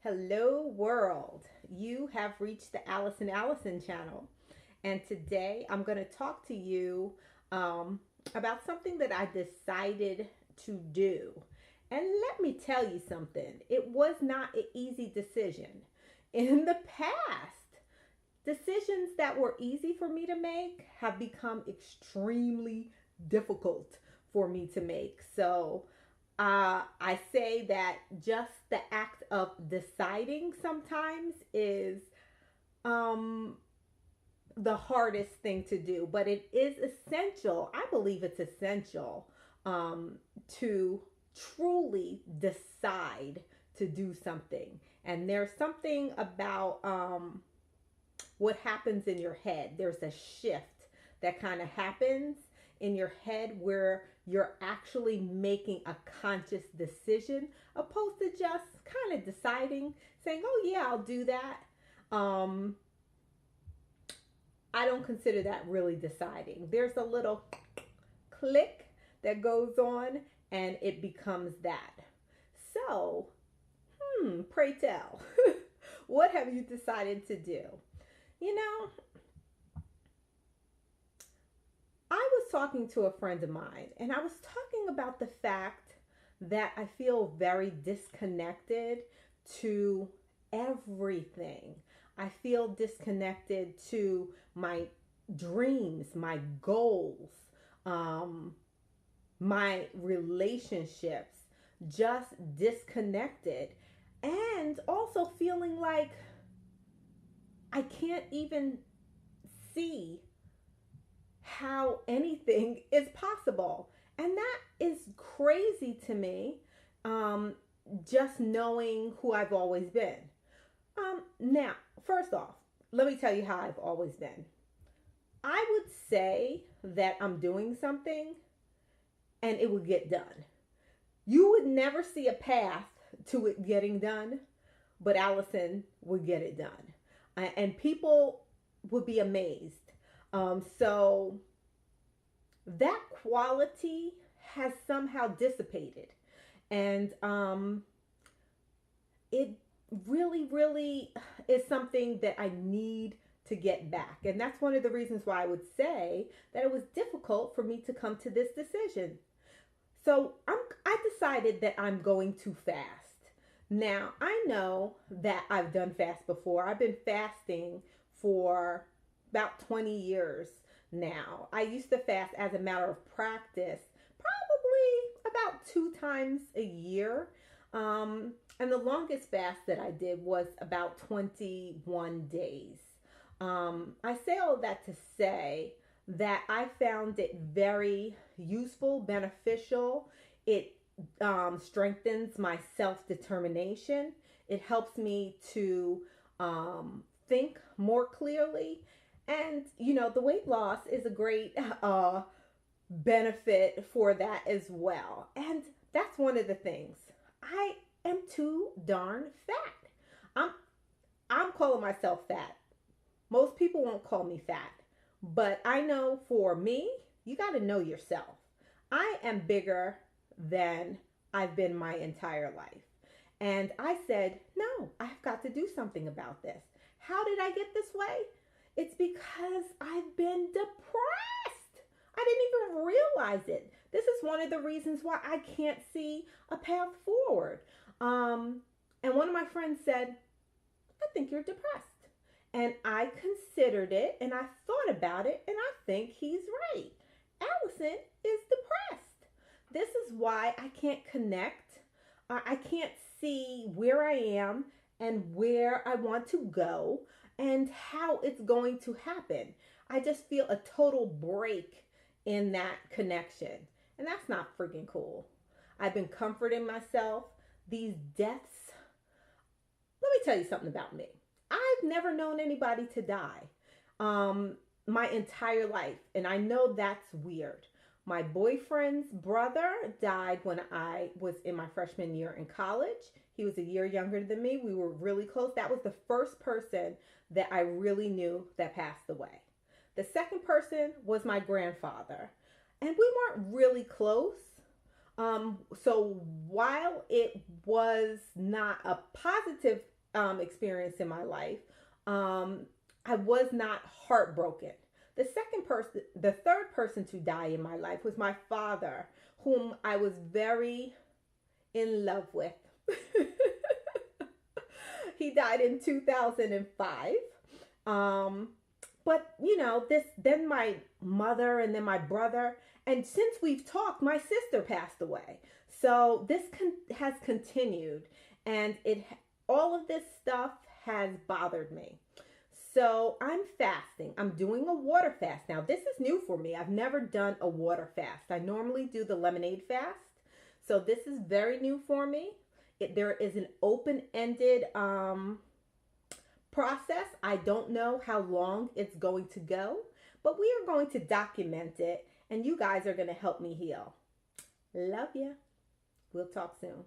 Hello, world. You have reached the Allison channel. And today I'm going to talk to you about something that I decided to do. And let me tell you something, it was not an easy decision. In the past, decisions that were easy for me to make have become extremely difficult for me to make. I say that just the act of deciding sometimes is um, the hardest thing to do, but it is essential. I believe it's essential to truly decide to do something. And there's something about what happens in your head. There's a shift that kind of happens in your head where you're actually making a conscious decision opposed to just kind of deciding, saying, oh, yeah, I'll do that. Um, I don't consider that really deciding. There's a little click that goes on and it becomes that. So, pray tell, what have you decided to do? You know, I was talking to a friend of mine and I was talking about the fact that I feel very disconnected to everything. I feel disconnected to my dreams, my goals, um, my relationships, just disconnected. And also feeling like I can't even see how anything is possible. And that is crazy to me, um, just knowing who I've always been. Now, first off, let me tell you how I've always been. I would say that I'm doing something and it would get done. You would never see a path to it getting done, but Allison would get it done. And people would be amazed. So that quality has somehow dissipated. And it really is something that I need to get back. And that's one of the reasons why I would say that it was difficult for me to come to this decision. I decided that I'm going to fast. Now, I know that I've done fast before. I've been fasting for about 20 years now. I used to fast as a matter of practice, probably about 2 times a year. And the longest fast that I did was about 21 days. I say all that to say that I found it very useful, beneficial. It strengthens my self determination. It helps me to think more clearly. And, the weight loss is a great benefit for that as well. And that's one of the things. I am too darn fat. I'm I'm calling myself fat. Most people won't call me fat, but I know for me, you got to know yourself. I am bigger than I've been my entire life. And I said, no, I've got to do something about this. How did I get this way? It's because I've been depressed. I didn't even realize it. This is one of the reasons why I can't see a path forward. And one of my friends said, I think you're depressed. And I considered it and I thought about it and I think he's right. Allison is depressed. This is why I can't connect. I can't see where I am and where I want to go and how it's going to happen. I just feel a total break in that connection. And that's not freaking cool. I've been comforting myself. These deaths, let me tell you something about me. I've never known anybody to die my entire life. And I know that's weird. My boyfriend's brother died when I was in my freshman year in college. He was a year younger than me. We were really close. That was the first person that I really knew that passed away. The second person was my grandfather. And we weren't really close. So while it was not a positive experience in my life, um, I was not heartbroken. The third person to die in my life was my father, whom I was very in love with. He died in 2005. Um, but this then my mother and then my brother, and since we've talked, my sister passed away. So this has continued, and it all of this stuff has bothered me. So I'm fasting. I'm doing a water fast now. This is new for me. I've never done a water fast. I normally do the lemonade fast. So this is very new for me. There is an open-ended process. I don't know how long it's going to go, but we are going to document it, and you guys are going to help me heal. Love ya. We'll talk soon.